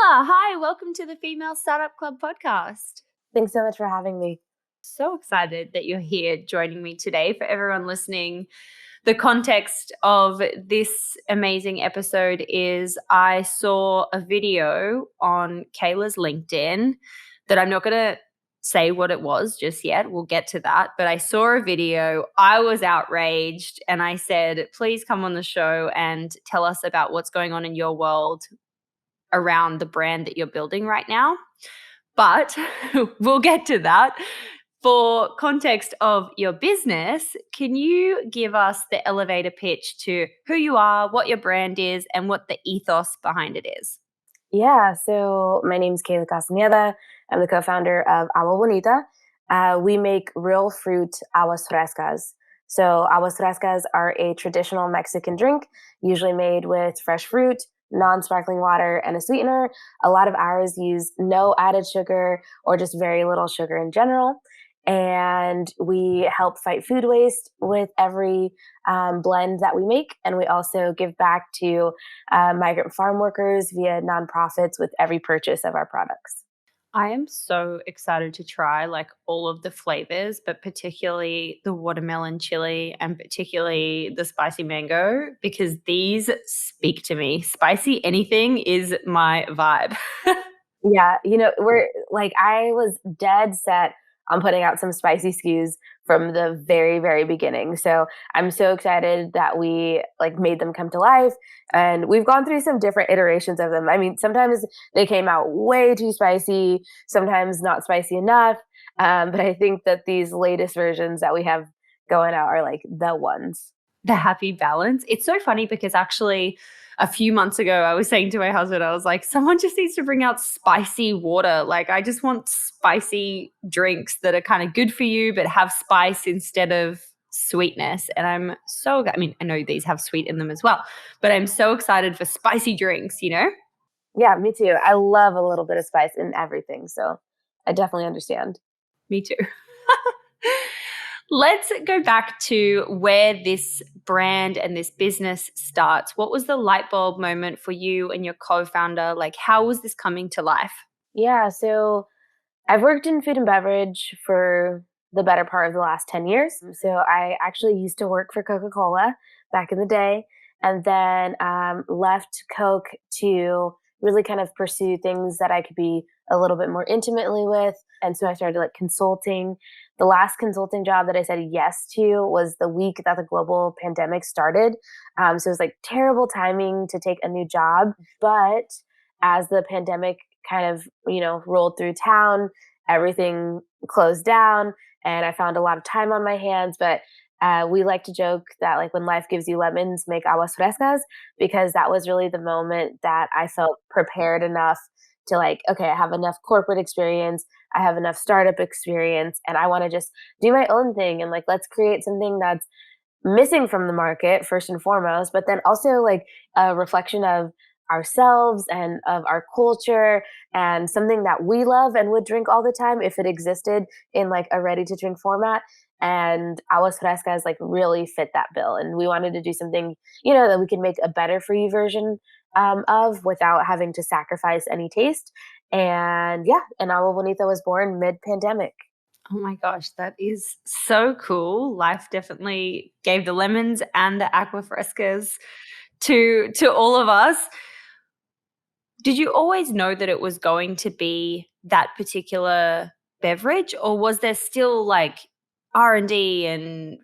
Kayla, hi, welcome to the Female Startup Club podcast. Thanks so much for having me. So excited that you're here joining me today. For everyone listening, the context of this amazing episode is I saw a video on Kayla's LinkedIn that I'm not going to say what it was just yet. We'll get to that. But I saw a video. I was outraged and I said, please come on the show and tell us about what's going on in your world around the brand that you're building right now. But we'll get to that. For context of your business, can you give us the elevator pitch to who you are, what your brand is, and what the ethos behind it is? Yeah, so my name's Kayla Castañeda. I'm the co-founder of Agua Bonita. We make real fruit aguas frescas. So aguas frescas are a traditional Mexican drink, usually made with fresh fruit, non-sparkling water, and a sweetener. A lot of ours use no added sugar or just very little sugar in general. And we help fight food waste with every blend that we make. And we also give back to migrant farm workers via nonprofits with every purchase of our products. I am so excited to try like all of the flavors, but particularly the watermelon chili and particularly the spicy mango, because these speak to me. Spicy anything is my vibe. Yeah, I was dead set on putting out some spicy SKUs from the very, very beginning. So I'm so excited that we made them come to life. And we've gone through some different iterations of them. I mean, sometimes they came out way too spicy, sometimes not spicy enough. But I think that these latest versions that we have going out are like the ones. The happy balance. It's so funny because actually a few months ago, I was saying to my husband, I was like, someone just needs to bring out spicy water. Like, I just want spicy drinks that are kind of good for you, but have spice instead of sweetness. And I know these have sweet in them as well, but I'm so excited for spicy drinks, you know? Yeah, me too. I love a little bit of spice in everything. So I definitely understand. Me too. Let's go back to where this brand and this business starts. What was the light bulb moment for you and your co-founder? Like, how was this coming to life? Yeah, so I've worked in food and beverage for the better part of the last 10 years. So I actually used to work for Coca Cola back in the day, and then left Coke to really kind of pursue things that I could be a little bit more intimately with. And so I started consulting. The last consulting job that I said yes to was the week that the global pandemic started. So it was terrible timing to take a new job. But as the pandemic kind of, rolled through town, everything closed down, and I found a lot of time on my hands. But we like to joke that when life gives you lemons, make aguas frescas, because that was really the moment that I felt prepared enough to okay, I have enough corporate experience, I have enough startup experience, and I want to just do my own thing and let's create something that's missing from the market first and foremost, but then also a reflection of ourselves and of our culture and something that we love and would drink all the time if it existed in a ready to drink format. And aguas frescas really fit that bill, and we wanted to do something that we could make a better for you version of without having to sacrifice any taste. And yeah, and Agua Bonita was born mid-pandemic. Oh my gosh, that is so cool. Life definitely gave the lemons and the aqua frescas to all of us. Did you always know that it was going to be that particular beverage, or was there still R&D and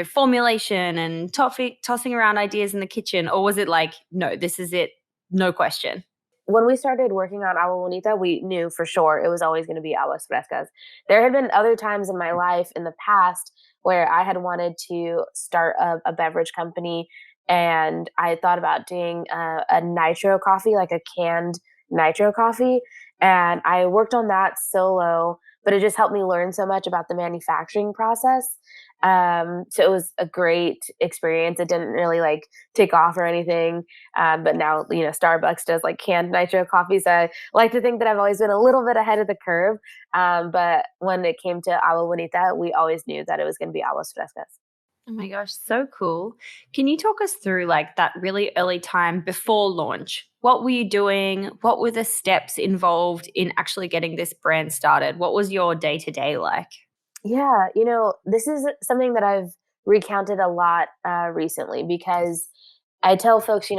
formulation and tossing around ideas in the kitchen, or was it no, this is it, no question? When we started working on Agua Bonita, we knew for sure it was always going to be aguas frescas. There had been other times in my life in the past where I had wanted to start a beverage company, and I had thought about doing a nitro coffee, like a canned nitro coffee. And I worked on that solo, but it just helped me learn so much about the manufacturing process. So it was a great experience. It didn't really take off or anything. But now, Starbucks does canned nitro coffee. So I like to think that I've always been a little bit ahead of the curve. But when it came to Agua Bonita, we always knew that it was going to be aguas frescas. Oh my gosh, so cool. Can you talk us through like that really early time before launch? What were you doing? What were the steps involved in actually getting this brand started? What was your day to day like? Yeah, this is something that I've recounted a lot recently because I tell folks,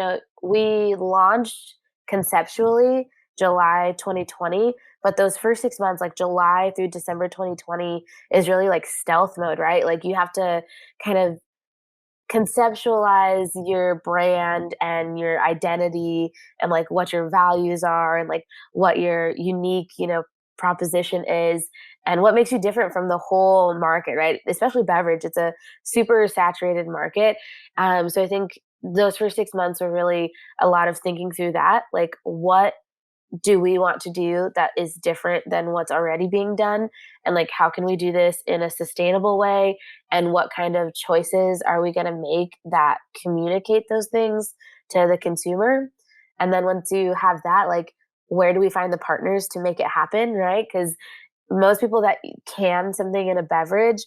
we launched conceptually July 2020, but those first 6 months, like July through December 2020, is really like stealth mode, right? Like you have to kind of conceptualize your brand and your identity and like what your values are and like what your unique proposition is and what makes you different from the whole market, right? Especially beverage, it's a super saturated market. So I think those first 6 months were really a lot of thinking through that, like what do we want to do that is different than what's already being done, and like how can we do this in a sustainable way, and what kind of choices are we going to make that communicate those things to the consumer. And then once you have that, like where do we find the partners to make it happen, right? Because most people that can something in a beverage,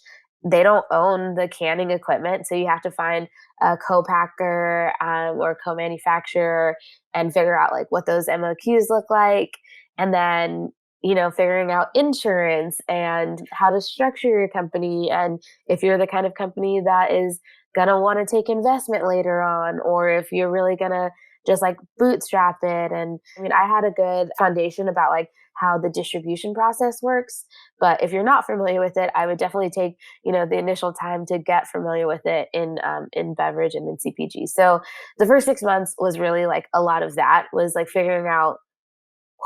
they don't own the canning equipment, so you have to find a co-packer or co-manufacturer and figure out like what those MOQs look like, and then figuring out insurance and how to structure your company, and if you're the kind of company that is gonna want to take investment later on, or if you're really gonna just like bootstrap it. And I mean, I had a good foundation about like how the distribution process works, but if you're not familiar with it, I would definitely take the initial time to get familiar with it in beverage and in CPG. So the first 6 months was really like a lot of that was like figuring out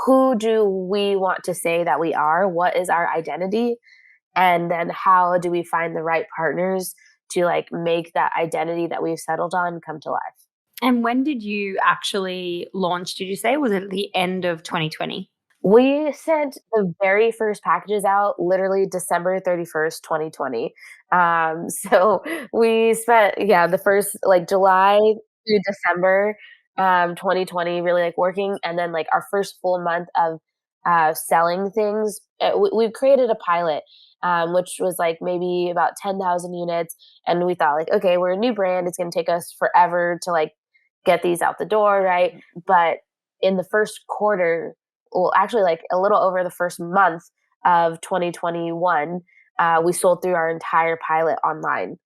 who do we want to say that we are, what is our identity, and then how do we find the right partners to like make that identity that we've settled on come to life. And when did you actually launch? Did you say was it at the end of 2020? We sent the very first packages out literally December 31st, 2020. So we spent, yeah, the first like July through December 2020 really like working. And then like our first full month of selling things, we created a pilot, which was like maybe about 10,000 units. And we thought like, okay, we're a new brand. It's going to take us forever to like get these out the door, right? But in the first quarter, well, actually, like a little over the first month of 2021, we sold through our entire pilot online.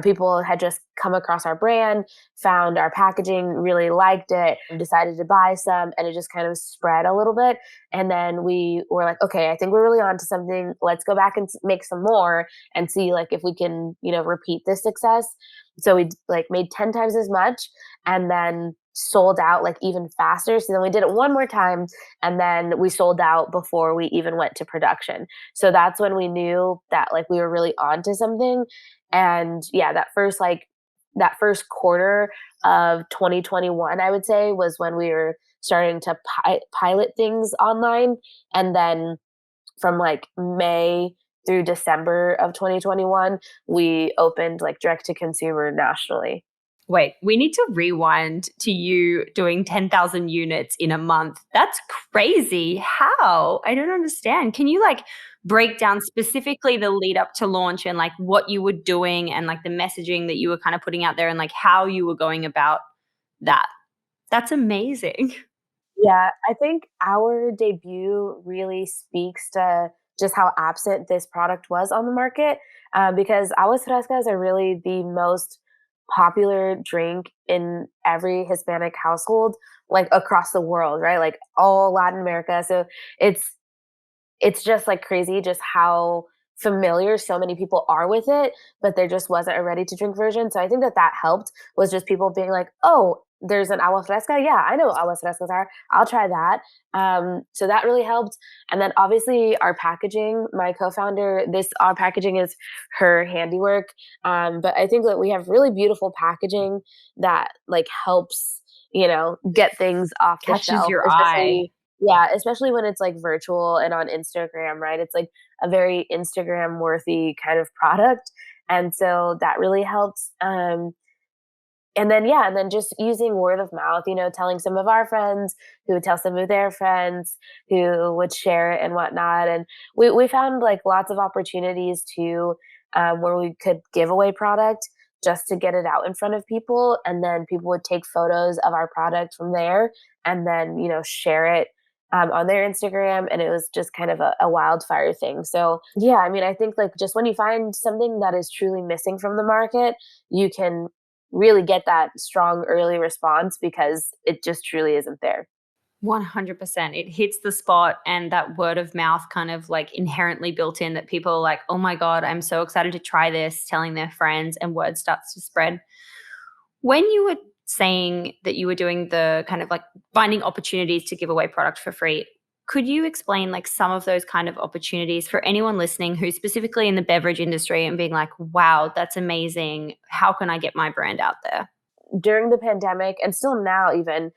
People had just come across our brand, found our packaging, really liked it, decided to buy some, and it just kind of spread a little bit. And then we were like, okay, I think we're really on to something. Let's go back and make some more and see like if we can, repeat this success. So we like made 10 times as much and then sold out like even faster. So then we did it one more time and then we sold out before we even went to production. So that's when we knew that like we were really onto something. And yeah, that first quarter of 2021, I would say, was when we were starting to pilot things online. And then from like May through December of 2021, we opened like direct to consumer nationally. Wait, we need to rewind to you doing 10,000 units in a month. That's crazy. How? I don't understand. Can you like break down specifically the lead up to launch and like what you were doing and like the messaging that you were kind of putting out there and like how you were going about that? That's amazing. Yeah, I think our debut really speaks to just how absent this product was on the market, because aguas frescas are really the most popular drink in every Hispanic household, like across the world, right? Like all Latin America. So it's it's just like crazy just how familiar so many people are with it, but there just wasn't a ready to drink version. So I think that that helped was just people being like, oh, there's an agua fresca. Yeah, I know what aguas frescas are. I'll try that. So that really helped. And then obviously our packaging, my co-founder, our packaging is her handiwork. But I think that we have really beautiful packaging that like helps, get things off the Catches shelf, your eye. especially yeah, especially when it's like virtual and on Instagram, right? It's like a very Instagram worthy kind of product. And so that really helps. And then, yeah, and then just using word of mouth, telling some of our friends who would tell some of their friends who would share it and whatnot. And we found like lots of opportunities to where we could give away product. just to get it out in front of people. And then people would take photos of our product from there and then, share it on their Instagram. And it was just kind of a wildfire thing. So, yeah, I mean, I think like just when you find something that is truly missing from the market, you can really get that strong early response because it just truly isn't there. 100%. It hits the spot, and that word of mouth kind of like inherently built in that people are like, oh my God, I'm so excited to try this, telling their friends, and word starts to spread. When you were saying that you were doing the kind of like finding opportunities to give away product for free, could you explain like some of those kind of opportunities for anyone listening who's specifically in the beverage industry and being like, wow, that's amazing. How can I get my brand out there? During the pandemic and still now even,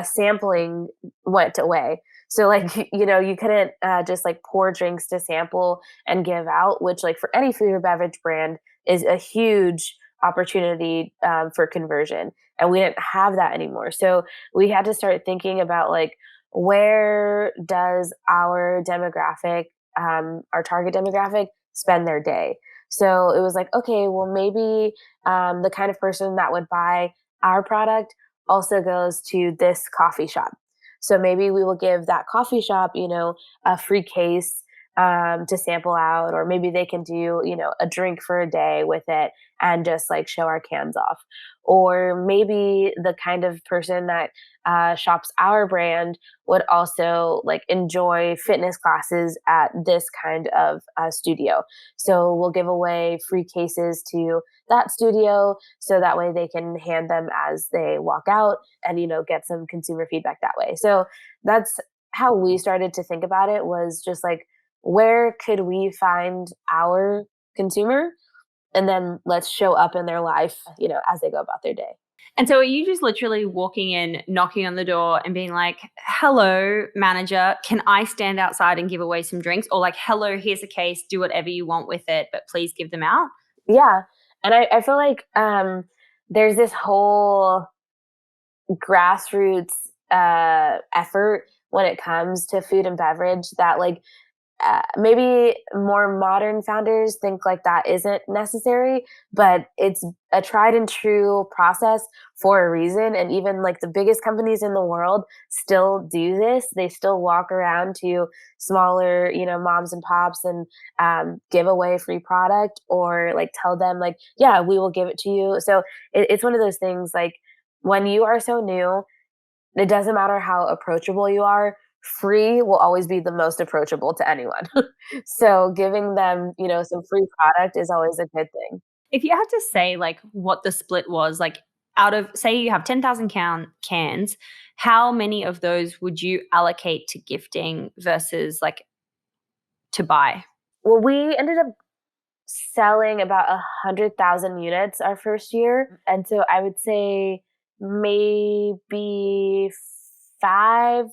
sampling went away. So like you couldn't just like pour drinks to sample and give out, which like for any food or beverage brand is a huge opportunity for conversion. And we didn't have that anymore. So we had to start thinking about like where does our target demographic spend their day. So it was like, okay, well maybe the kind of person that would buy our product also goes to this coffee shop. So maybe we will give that coffee shop, a free case to sample out, or maybe they can do, a drink for a day with it and just like show our cans off. Or maybe the kind of person that shops our brand would also like enjoy fitness classes at this kind of studio. So we'll give away free cases to that studio so that way they can hand them as they walk out and get some consumer feedback that way. So that's how we started to think about it, was just like where could we find our consumer, and then let's show up in their life, as they go about their day. And so are you just literally walking in, knocking on the door and being like, hello, manager, can I stand outside and give away some drinks? Or like, hello, here's a case, do whatever you want with it, but please give them out? Yeah. And I feel like there's this whole grassroots effort when it comes to food and beverage that like maybe more modern founders think like that isn't necessary, but it's a tried and true process for a reason. And even like the biggest companies in the world still do this. They still walk around to smaller, moms and pops and give away free product, or like tell them like, yeah, we will give it to you. So it's one of those things like when you are so new, it doesn't matter how approachable you are, free will always be the most approachable to anyone. So giving them, some free product is always a good thing. If you had to say like what the split was, like out of, say you have 10,000 cans, how many of those would you allocate to gifting versus like to buy? Well, we ended up selling about 100,000 units our first year. And so I would say maybe 5%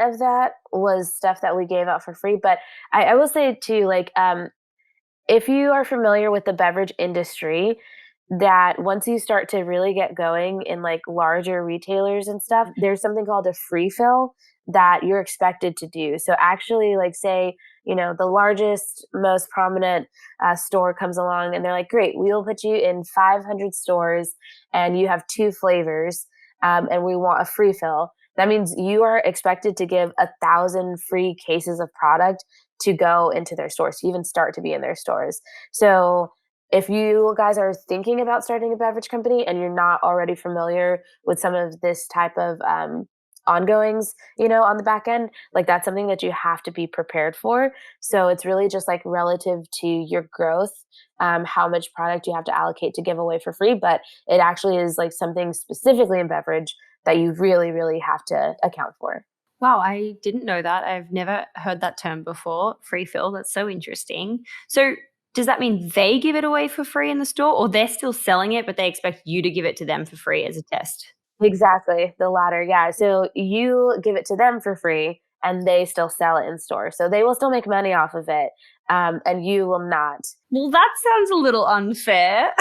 of that was stuff that we gave out for free. But I will say too, like, if you are familiar with the beverage industry, that once you start to really get going in like larger retailers and stuff, there's something called a free fill that you're expected to do. So actually, like say, the largest, most prominent store comes along and they're like, great, we will put you in 500 stores and you have two flavors, and we want a free fill. That means you are expected to give 1,000 free cases of product to go into their stores, to even start to be in their stores. So if you guys are thinking about starting a beverage company and you're not already familiar with some of this type of ongoings, on the back end, like that's something that you have to be prepared for. So it's really just like relative to your growth, how much product you have to allocate to give away for free. But it actually is like something specifically in beverage that you really, really have to account for. Wow, I didn't know that. I've never heard that term before, free fill. That's so interesting. So, does that mean they give it away for free in the store, or they're still selling it, but they expect you to give it to them for free as a test? Exactly, the latter, yeah. So you give it to them for free and they still sell it in store. So they will still make money off of it, and you will not. Well, that sounds a little unfair.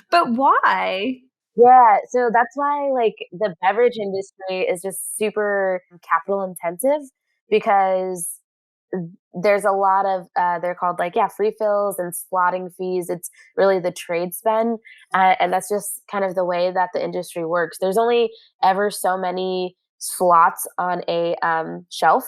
But why? Yeah, so that's why like the beverage industry is just super capital intensive because there's a lot of they're called like free fills and slotting fees. It's really the trade spend, and that's just kind of the way that the industry works. There's only ever so many slots on a shelf,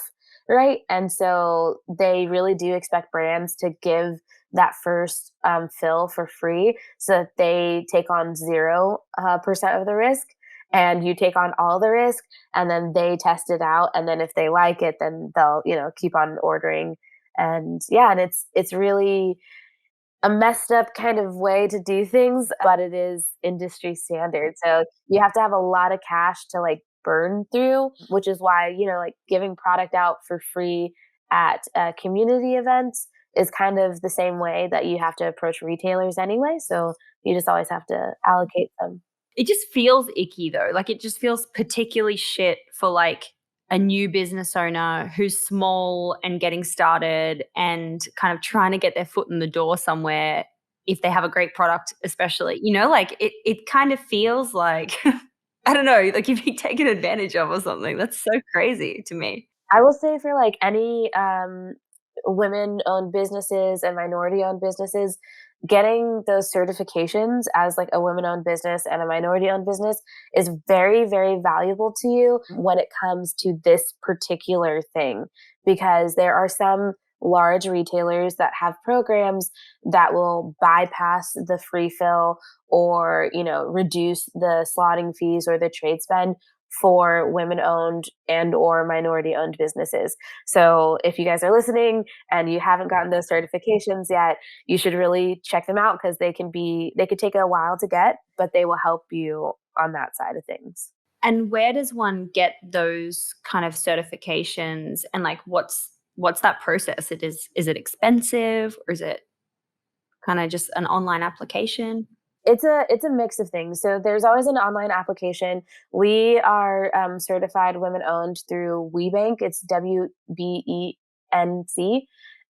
right? And so they really do expect brands to give that first fill for free, so that they take on 0% of the risk, and you take on all the risk, and then they test it out, and then if they like it, then they'll keep on ordering. And yeah, and it's really a messed up kind of way to do things, but it is industry standard. So you have to have a lot of cash to like burn through, which is why, like giving product out for free at community events is kind of the same way that you have to approach retailers anyway. So you just always have to allocate them. It just feels icky though. Like it just feels particularly shit for like a new business owner who's small and getting started and kind of trying to get their foot in the door somewhere if they have a great product, especially, like it kind of feels like I don't know, like you're being taken advantage of or something. That's so crazy to me. I will say for like any women-owned businesses and minority-owned businesses, getting those certifications as like a women-owned business and a minority-owned business is very, very valuable to you when it comes to this particular thing, because there are some large retailers that have programs that will bypass the free fill or reduce the slotting fees or the trade spend for women owned and or minority owned businesses. So if you guys are listening and you haven't gotten those certifications yet, you should really check them out, because they could take a while to get, but they will help you on that side of things. And where does one get those kind of certifications, and like what's that process? Is it expensive, or is it kind of just an online application? It's a mix of things. So there's always an online application. We are certified women owned through WeBank. It's WBENC.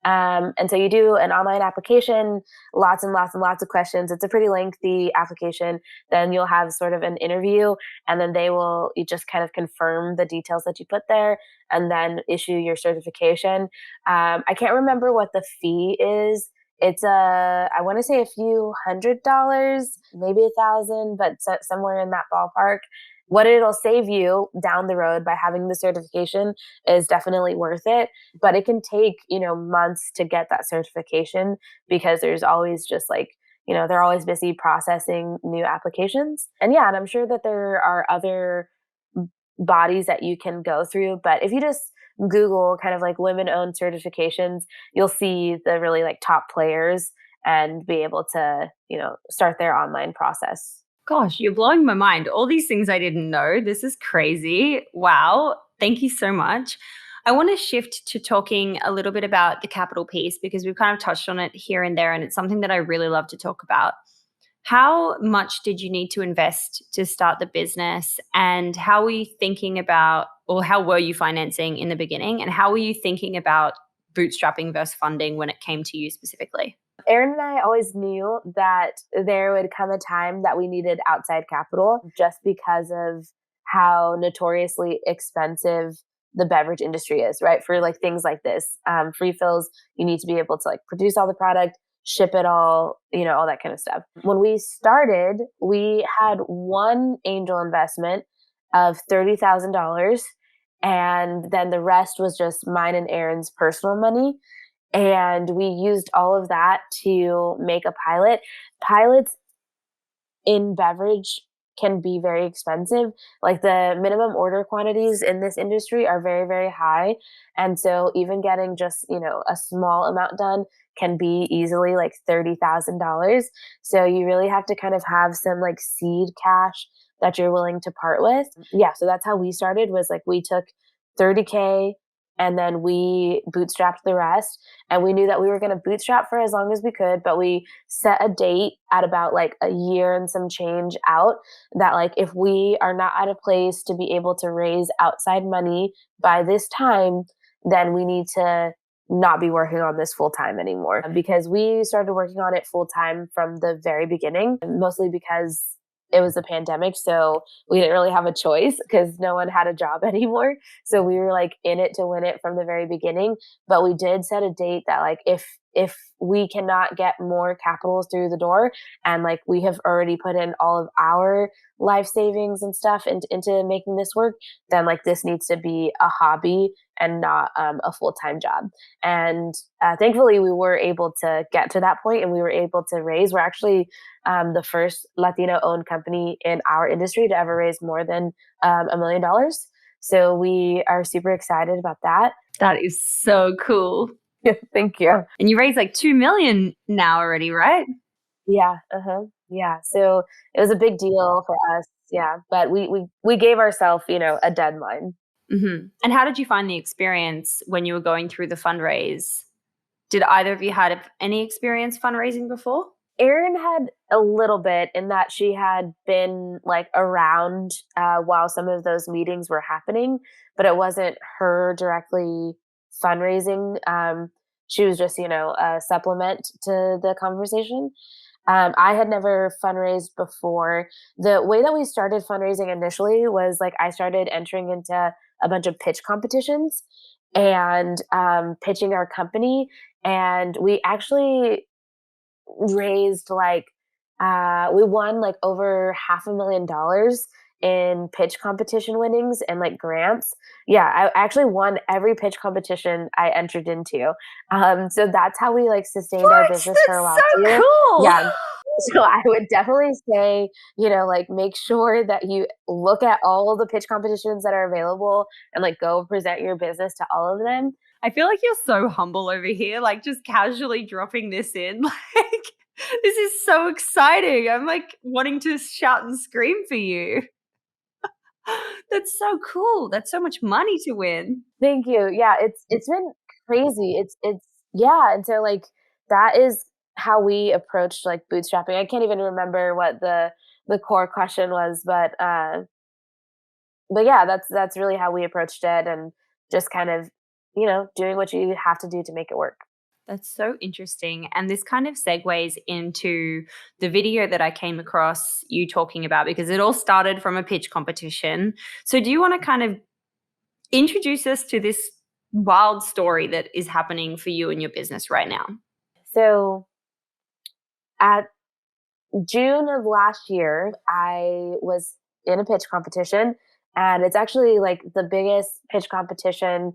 And so you do an online application, lots and lots and lots of questions. It's a pretty lengthy application. Then you'll have sort of an interview, and then you just kind of confirm the details that you put there, and then issue your certification. I can't remember what the fee is. It's I want to say a few $100s, maybe 1,000, but somewhere in that ballpark. What it'll save you down the road by having the certification is definitely worth it. But it can take, months to get that certification, because there's always just like, they're always busy processing new applications. And yeah, and I'm sure that there are other bodies that you can go through. But if you just Google kind of like women owned certifications, you'll see the really like top players and be able to, start their online process. Gosh, you're blowing my mind. All these things I didn't know. This is crazy. Wow. Thank you so much. I want to shift to talking a little bit about the capital piece, because we've kind of touched on it here and there, and it's something that I really love to talk about. How much did you need to invest to start the business, and how were you thinking about, or how were you financing in the beginning, and how were you thinking about bootstrapping versus funding when it came to you specifically? Aaron and I always knew that there would come a time that we needed outside capital, just because of how notoriously expensive the beverage industry is, right? For like things like this, free fills, you need to be able to like produce all the product, ship it all, all that kind of stuff. When we started, we had one angel investment of $30,000. And then the rest was just mine and Aaron's personal money. And we used all of that to make a pilot. Pilots in beverage can be very expensive. Like the minimum order quantities in this industry are very, very high. And so even getting just, a small amount done can be easily like $30,000. So you really have to kind of have some like seed cash that you're willing to part with. Yeah. So that's how we started, was like we took 30K and then we bootstrapped the rest. And we knew that we were going to bootstrap for as long as we could, but we set a date at about like a year and some change out, that like if we are not at a place to be able to raise outside money by this time, then we need to not be working on this full time anymore. Because we started working on it full time from the very beginning, mostly because it was a pandemic, so we didn't really have a choice because no one had a job anymore. So we were like in it to win it from the very beginning. But we did set a date that like if we cannot get more capitals through the door, and like we have already put in all of our life savings and stuff into making this work, then like this needs to be a hobby and not a full-time job. And thankfully we were able to get to that point, and we were able to raise. We're actually the first Latino owned company in our industry to ever raise more than $1 million. So we are super excited about that. That is so cool. Thank you. And you raised like 2 million now already, right? Yeah. Uh-huh. Yeah. So it was a big deal for us. Yeah. But we gave ourselves, a deadline. And how did you find the experience when you were going through the fundraise? Did either of you had any experience fundraising before? Erin had a little bit in that she had been like around while some of those meetings were happening, but it wasn't her directly fundraising. She was just, a supplement to the conversation. I had never fundraised before. The way that we started fundraising initially was like I started entering into a bunch of pitch competitions and pitching our company. And we actually raised like we won like over $500,000 in pitch competition winnings and like grants. Yeah, I actually won every pitch competition I entered into. So that's how we like sustained our business for a That's while so too. cool. Yeah. So I would definitely say, like make sure that you look at all the pitch competitions that are available and like go present your business to all of them. I feel like you're so humble over here, like just casually dropping this in. Like, this is so exciting. I'm like wanting to shout and scream for you. That's so cool. That's so much money to win. Thank you. Yeah, it's been crazy. It's yeah, and so like that is how we approached like bootstrapping. I can't even remember what the core question was, but yeah, that's really how we approached it, and just kind of, doing what you have to do to make it work. That's so interesting. And this kind of segues into the video that I came across you talking about, because it all started from a pitch competition. So, do you want to kind of introduce us to this wild story that is happening for you and your business right now? So at June of last year, I was in a pitch competition, and it's actually like the biggest pitch competition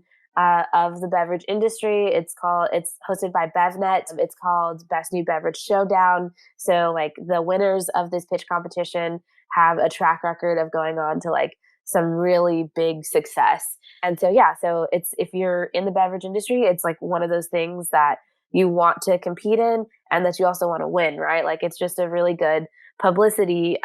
of the beverage industry. It's hosted by BevNet. It's called Best New Beverage Showdown. So like the winners of this pitch competition have a track record of going on to like some really big success. And so yeah, so it's if you're in the beverage industry, it's like one of those things that you want to compete in and that you also want to win, right? Like it's just a really good publicity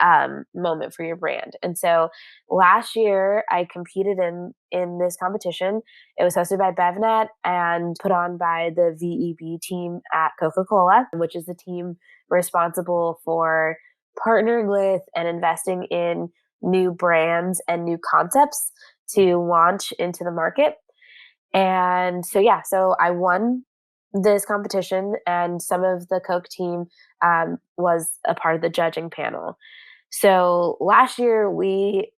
moment for your brand. And so last year I competed in this competition. It was hosted by BevNet and put on by the VEB team at Coca Cola, which is the team responsible for partnering with and investing in new brands and new concepts to launch into the market. And so yeah, so I won this competition, and some of the Coke team was a part of the judging panel. So last year we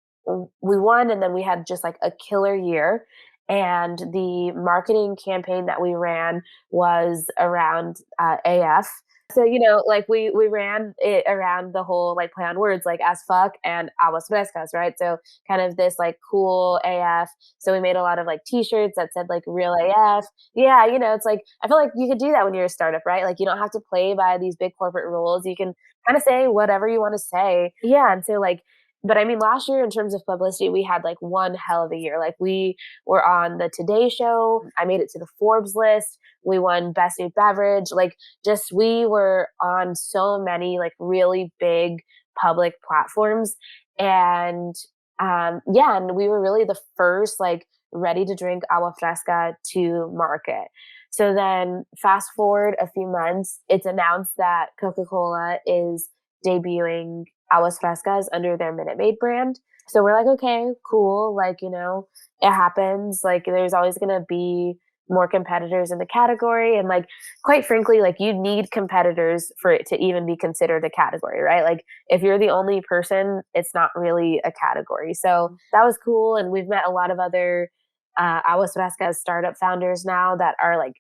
won, and then we had just like a killer year. And the marketing campaign that we ran was around AF. So like we ran it around the whole like play on words like as fuck and aguas frescas, right? So kind of this like cool AF. So we made a lot of like T-shirts that said like real AF. Yeah, it's like I feel like you could do that when you're a startup, right? Like you don't have to play by these big corporate rules. You can kind of say whatever you want to say. Yeah, and so like but I mean, last year in terms of publicity, we had like one hell of a year. Like we were on the Today Show. I made it to the Forbes list. We won Best New Beverage. Like just we were on so many like really big public platforms. And yeah, and we were really the first like ready to drink agua fresca to market. So then fast forward a few months, it's announced that Coca-Cola is debuting aguas frescas under their Minute Maid brand. So we're like, okay, cool. Like, it happens. Like there's always going to be more competitors in the category. And like, quite frankly, like you need competitors for it to even be considered a category, right? Like if you're the only person, it's not really a category. So that was cool. And we've met a lot of other Aguas Frescas startup founders now that are like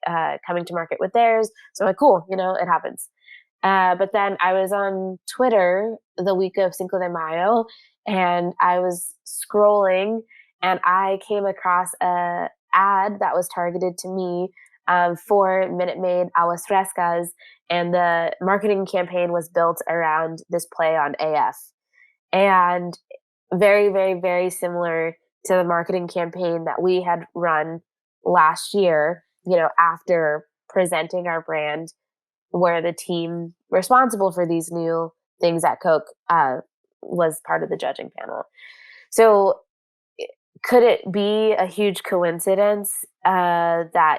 coming to market with theirs. So like, cool, it happens. But then I was on Twitter the week of Cinco de Mayo, and I was scrolling, and I came across a ad that was targeted to me for Minute Maid Aguas Frescas, and the marketing campaign was built around this play on AF, and very, very, very similar to the marketing campaign that we had run last year. After presenting our brand, where the team responsible for these new things at Coke was part of the judging panel. So could it be a huge coincidence that,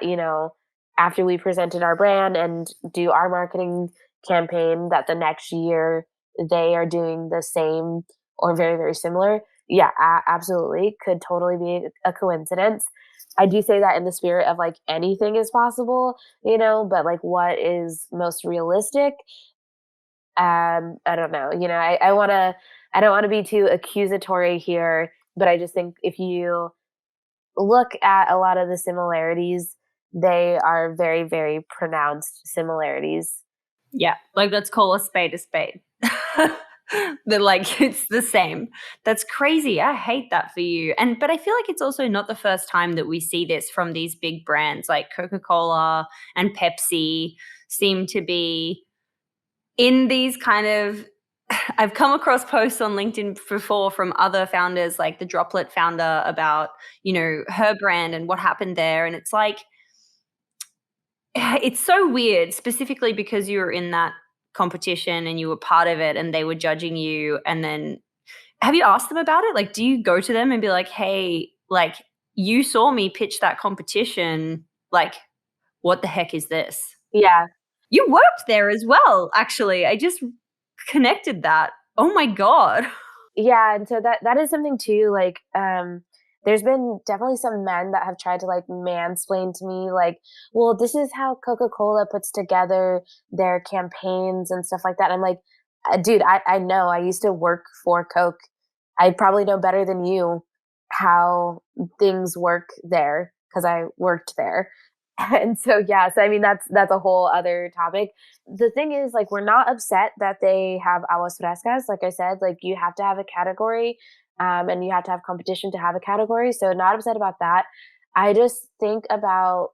after we presented our brand and do our marketing campaign, that the next year they are doing the same or very, very similar? Yeah, absolutely. Could totally be a coincidence. I do say that in the spirit of like anything is possible, but like what is most realistic? I don't know. I don't want to be too accusatory here, but I just think if you look at a lot of the similarities, they are very, very pronounced similarities. Yeah, like let's call a spade a spade. They're like, it's the same. That's crazy. I hate that for you. But I feel like it's also not the first time that we see this from these big brands like Coca Cola and Pepsi seem to be in these kind of. I've come across posts on LinkedIn before from other founders, like the Droplet founder, about, her brand and what happened there. And it's like, it's so weird, specifically because you were in that competition and you were part of it and they were judging you. And then have you asked them about it? Like, do you go to them and be like, hey, like, you saw me pitch that competition. Like, what the heck is this? Yeah. You worked there as well, actually. I just connected that. Oh my God. Yeah, and so that is something too, like, there's been definitely some men that have tried to like mansplain to me, like, well, this is how Coca-Cola puts together their campaigns and stuff like that. I'm like, dude, I know. I used to work for Coke. I probably know better than you how things work there because I worked there. And so yeah, so I mean that's a whole other topic. The thing is, like, we're not upset that they have aguas frescas. Like I said, like you have to have a category, and you have to have competition to have a category. So not upset about that. I just think about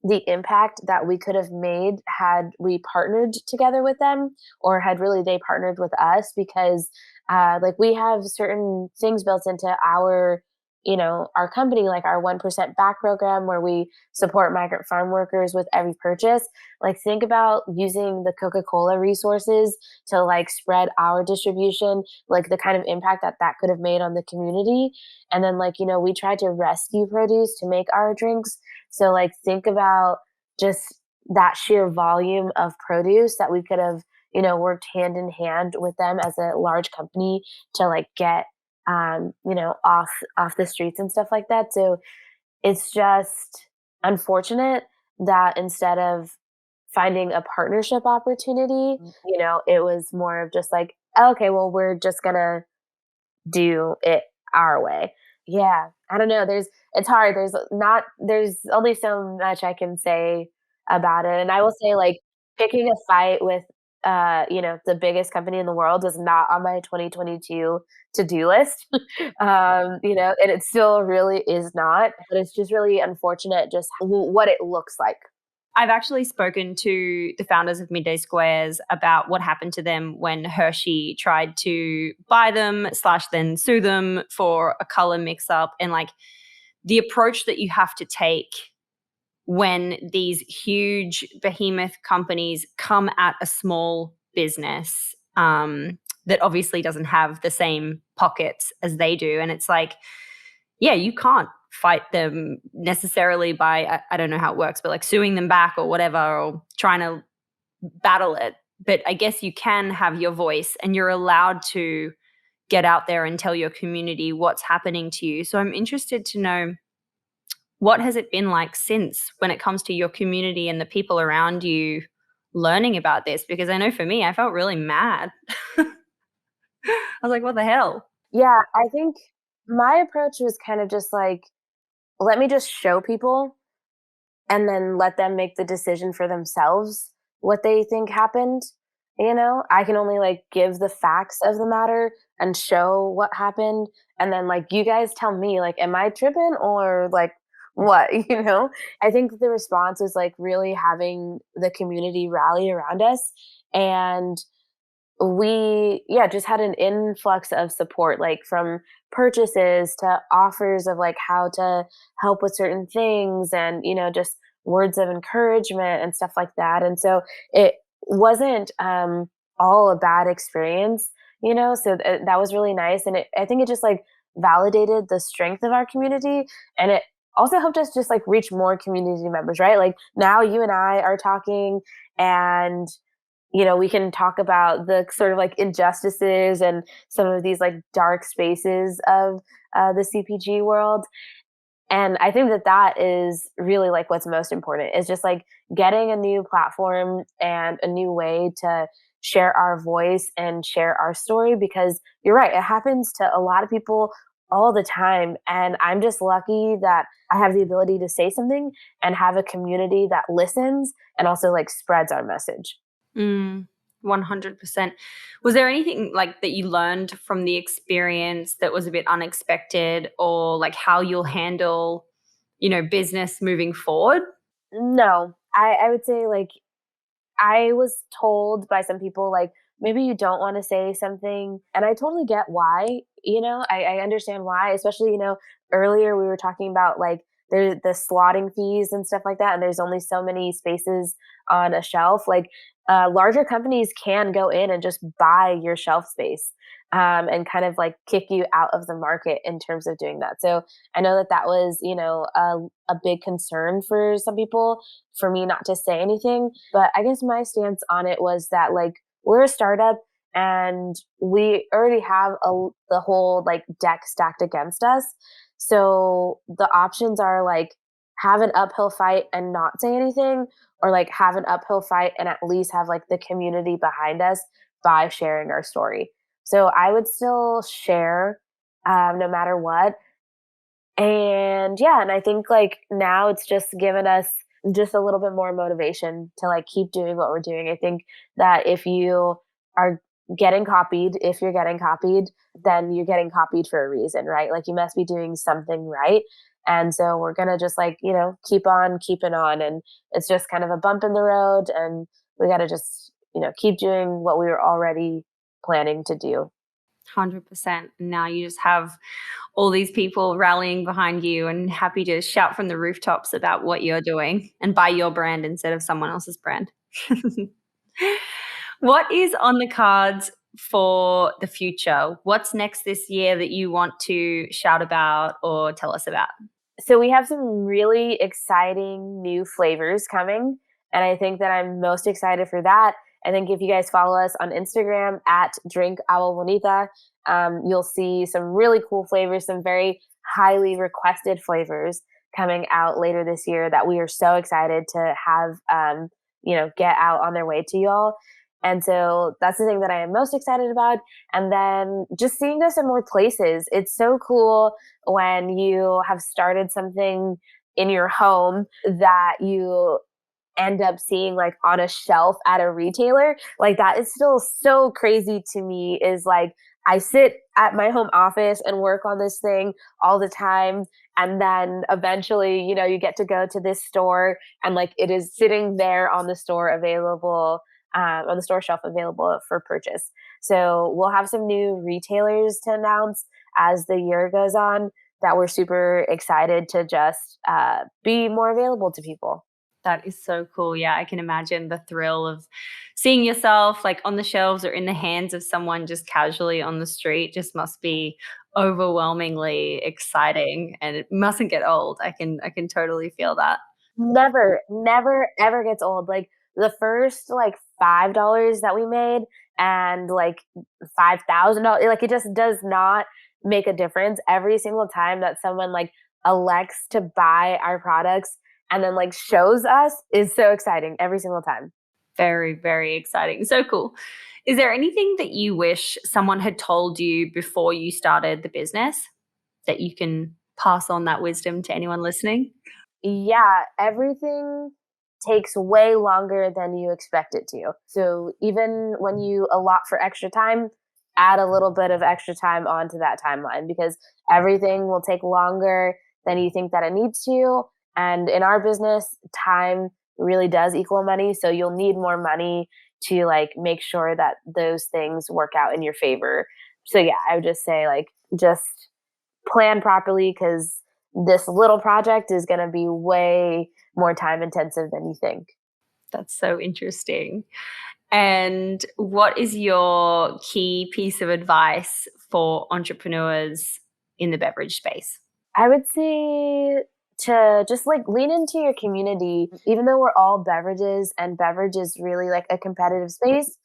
the impact that we could have made had we partnered together with them, or had really they partnered with us, because like we have certain things built into our company, like our 1% back program, where we support migrant farm workers with every purchase. Like, think about using the Coca-Cola resources to like spread our distribution, like the kind of impact that could have made on the community. And then, like, we tried to rescue produce to make our drinks. So like, think about just that sheer volume of produce that we could have, worked hand in hand with them as a large company to like get off the streets and stuff like that. So it's just unfortunate that instead of finding a partnership opportunity, it was more of just like, okay, well, we're just gonna do it our way. Yeah, I don't know. It's hard. There's only so much I can say about it. And I will say, like, picking a fight with, the biggest company in the world was not on my 2022 to-do list. And it still really is not, but it's just really unfortunate just what it looks like. I've actually spoken to the founders of Midday Squares about what happened to them when Hershey tried to buy them / then sue them for a color mix up, and like the approach that you have to take when these huge behemoth companies come at a small business that obviously doesn't have the same pockets as they do. And it's like, yeah, you can't fight them necessarily by, I don't know how it works, but like suing them back or whatever, or trying to battle it. But I guess you can have your voice, and you're allowed to get out there and tell your community what's happening to you. So I'm interested to know what has it been like since, when it comes to your community and the people around you learning about this? Because I know for me, I felt really mad. I was like, what the hell? Yeah, I think my approach was kind of just like, let me just show people and then let them make the decision for themselves what they think happened. I can only like give the facts of the matter and show what happened. And then like you guys tell me, like, am I tripping or like what? I think the response is like really having the community rally around us. And we just had an influx of support, like from purchases to offers of like how to help with certain things, and just words of encouragement and stuff like that. And so it wasn't all a bad experience, so that was really nice. And I think it just like validated the strength of our community, and it also helped us just like reach more community members, right? Like now you and I are talking, and we can talk about the sort of like injustices and some of these like dark spaces of the CPG world. And I think that that is really like what's most important, is just like getting a new platform and a new way to share our voice and share our story, because you're right, it happens to a lot of people all the time. And I'm just lucky that I have the ability to say something and have a community that listens and also like spreads our message. 100%. Was there anything like that you learned from the experience that was a bit unexpected, or like how you'll handle, business moving forward? No, I would say like I was told by some people, like, maybe you don't want to say something. And I totally get why, I understand why, especially, earlier we were talking about like the slotting fees and stuff like that. And there's only so many spaces on a shelf. Like larger companies can go in and just buy your shelf space, and kind of like kick you out of the market in terms of doing that. So I know that that was, a big concern for some people, for me not to say anything. But I guess my stance on it was that like we're a startup and we already have the whole like deck stacked against us. So the options are like have an uphill fight and not say anything, or like have an uphill fight and at least have like the community behind us by sharing our story. So I would still share, no matter what. And yeah, and I think like now it's just given us just a little bit more motivation to like keep doing what we're doing. I think that if you are getting copied, if you're getting copied, then you're getting copied for a reason, right? Like you must be doing something right. And so we're going to just like, keep on keeping on. And it's just kind of a bump in the road. And we got to just, keep doing what we were already planning to do. 100%. Now you just have all these people rallying behind you and happy to shout from the rooftops about what you're doing and buy your brand instead of someone else's brand. What is on the cards for the future? What's next this year that you want to shout about or tell us about? So we have some really exciting new flavors coming, and I think that I'm most excited for that. I think if you guys follow us on Instagram at Drink Agua Bonita, you'll see some really cool flavors, some very highly requested flavors coming out later this year that we are so excited to have, get out on their way to y'all. And so that's the thing that I am most excited about. And then just seeing us in more places. It's so cool when you have started something in your home that you end up seeing like on a shelf at a retailer. Like that is still so crazy to me, is like I sit at my home office and work on this thing all the time, and then eventually, you get to go to this store and like it is sitting there on the store available, on the store shelf available for purchase. So we'll have some new retailers to announce as the year goes on that we're super excited to just be more available to people. That is so cool. Yeah, I can imagine the thrill of seeing yourself like on the shelves or in the hands of someone just casually on the street just must be overwhelmingly exciting, and it mustn't get old. I can totally feel that. Never, never, ever gets old. Like the first like $5 that we made and like $5,000, like it just does not make a difference. Every single time that someone like elects to buy our products and then like shows us is so exciting every single time. Very, very exciting. So cool. Is there anything that you wish someone had told you before you started the business that you can pass on that wisdom to anyone listening? Yeah, everything takes way longer than you expect it to. So even when you allot for extra time, add a little bit of extra time onto that timeline because everything will take longer than you think that it needs to. And in our business, time really does equal money. So you'll need more money to like make sure that those things work out in your favor. So yeah, I would just say like just plan properly because this little project is going to be way more time intensive than you think. That's so interesting. And what is your key piece of advice for entrepreneurs in the beverage space? I would say to just like lean into your community, even though we're all beverages and beverage is really like a competitive space.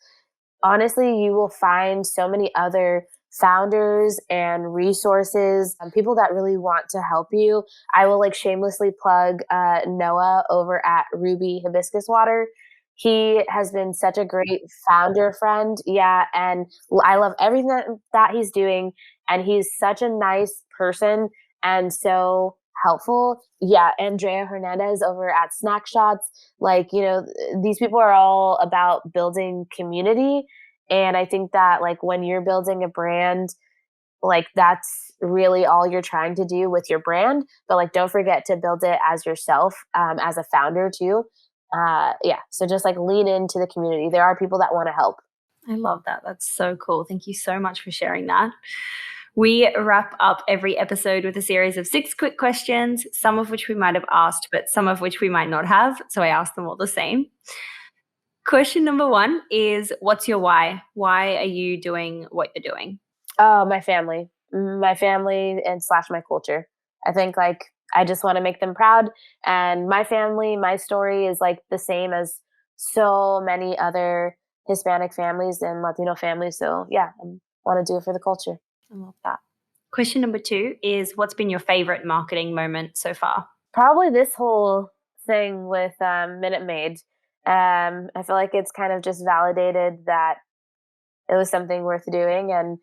Honestly, you will find so many other founders and resources and people that really want to help you. I will like shamelessly plug Noah over at Ruby Hibiscus Water. He has been such a great founder friend. Yeah. And I love everything that he's doing. And he's such a nice person and so helpful. Yeah. Andrea Hernandez over at Snack Shots. Like, you know, these people are all about building community. And I think that like when you're building a brand, like that's really all you're trying to do with your brand. But like don't forget to build it as yourself, as a founder too. Yeah. So just like lean into the community. There are people that want to help. I love that. That's so cool. Thank you so much for sharing that. We wrap up every episode with a series of 6 quick questions, some of which we might have asked, but some of which we might not have. So I asked them all the same. Question number 1 is, what's your why? Why are you doing what you're doing? Oh, my family and slash my culture. I think like I just want to make them proud. And my family, my story is like the same as so many other Hispanic families and Latino families. So yeah, I want to do it for the culture. I love that. Question number 2 is, what's been your favorite marketing moment so far? Probably this whole thing with Minute Maid. I feel like it's kind of just validated that it was something worth doing. And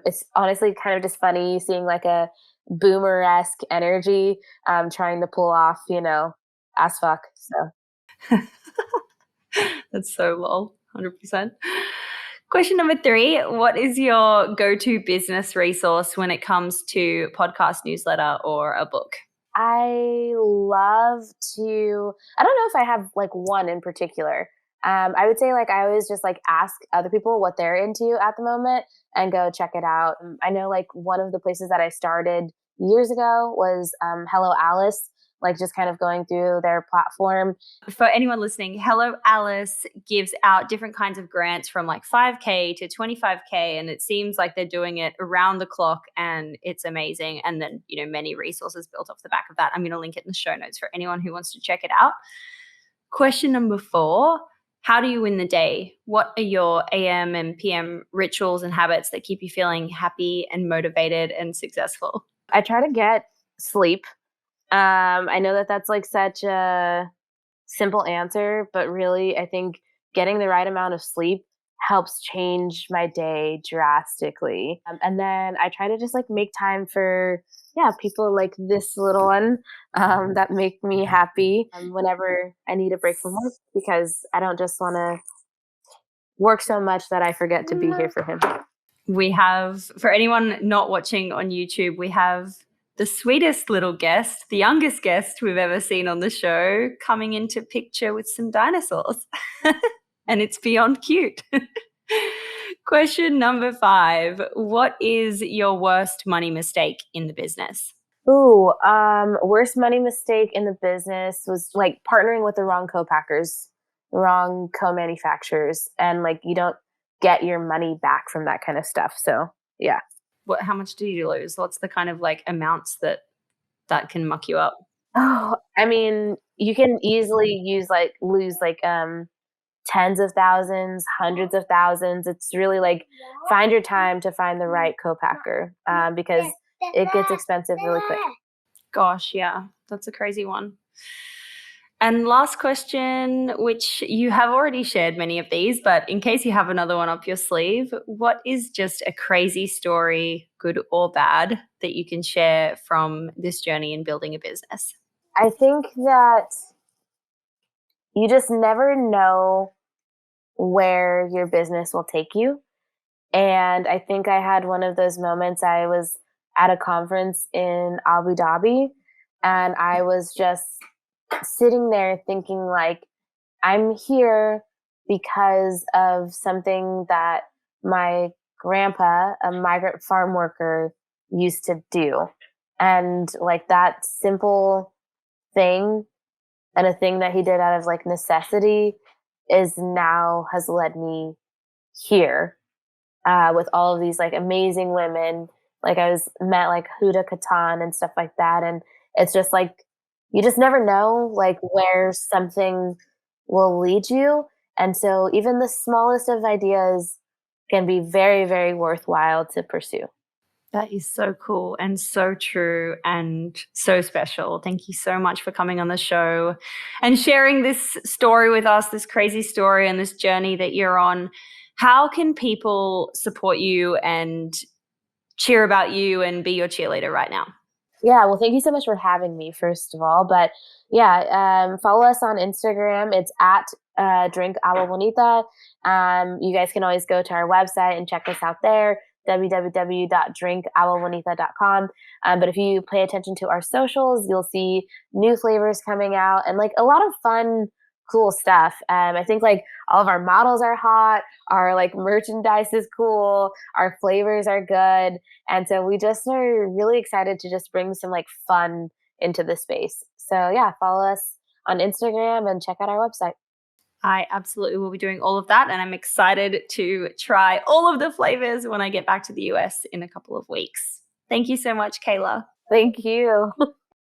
it's honestly kind of just funny seeing like a boomer-esque energy trying to pull off, you know, as fuck. So That's so lol, 100%. Question number 3, what is your go-to business resource when it comes to podcast, newsletter, or a book? I love to, I don't know if I have like one in particular. I would say like I always just like ask other people what they're into at the moment and go check it out. I know like one of the places that I started years ago was Hello Alice, like just kind of going through their platform. For anyone listening, Hello Alice gives out different kinds of grants from like 5K to 25K, and it seems like they're doing it around the clock, and it's amazing. And then, you know, many resources built off the back of that. I'm going to link it in the show notes for anyone who wants to check it out. Question number 4, how do you win the day? What are your AM and PM rituals and habits that keep you feeling happy and motivated and successful? I try to get sleep. I know that that's like such a simple answer, but really, I think getting the right amount of sleep helps change my day drastically. And then I try to just like make time for, yeah, people like this little one that make me happy whenever I need a break from work because I don't just want to work so much that I forget to be here for him. We have, for anyone not watching on YouTube, we have the sweetest little guest, the youngest guest we've ever seen on the show, coming into picture with some dinosaurs. And it's beyond cute. Question number 5, what is your worst money mistake in the business? Ooh, worst money mistake in the business was like partnering with the wrong co-packers, wrong co-manufacturers, and like you don't get your money back from that kind of stuff. So yeah. How much do you lose? What's the kind of like amounts that can muck you up? Oh, I mean, you can easily lose like tens of thousands, hundreds of thousands. It's really like find your time to find the right co-packer because it gets expensive really quick. Gosh, yeah, that's a crazy one. And last question, which you have already shared many of these, but in case you have another one up your sleeve, what is just a crazy story, good or bad, that you can share from this journey in building a business? I think that you just never know where your business will take you. And I think I had one of those moments. I was at a conference in Abu Dhabi and I was just sitting there thinking, like, I'm here because of something that my grandpa, a migrant farm worker, used to do. And like that simple thing, and a thing that he did out of like necessity, is now has led me here, with all of these like amazing women. Like I was met like Huda Katan and stuff like that. And it's just like, you just never know like where something will lead you. And so even the smallest of ideas can be very, very worthwhile to pursue. That is so cool and so true and so special. Thank you so much for coming on the show and sharing this story with us, this crazy story and this journey that you're on. How can people support you and cheer about you and be your cheerleader right now? Yeah, well, thank you so much for having me, first of all. But yeah, follow us on Instagram. It's at Drink Agua Bonita. You guys can always go to our website and check us out there, www.drinkaguabonita.com. But if you pay attention to our socials, you'll see new flavors coming out and like a lot of fun, cool stuff. I think like all of our models are hot, our like merchandise is cool, our flavors are good. And so we just are really excited to just bring some like fun into the space. So yeah, follow us on Instagram and check out our website. I absolutely will be doing all of that. And I'm excited to try all of the flavors when I get back to the US in a couple of weeks. Thank you so much, Kayla. Thank you.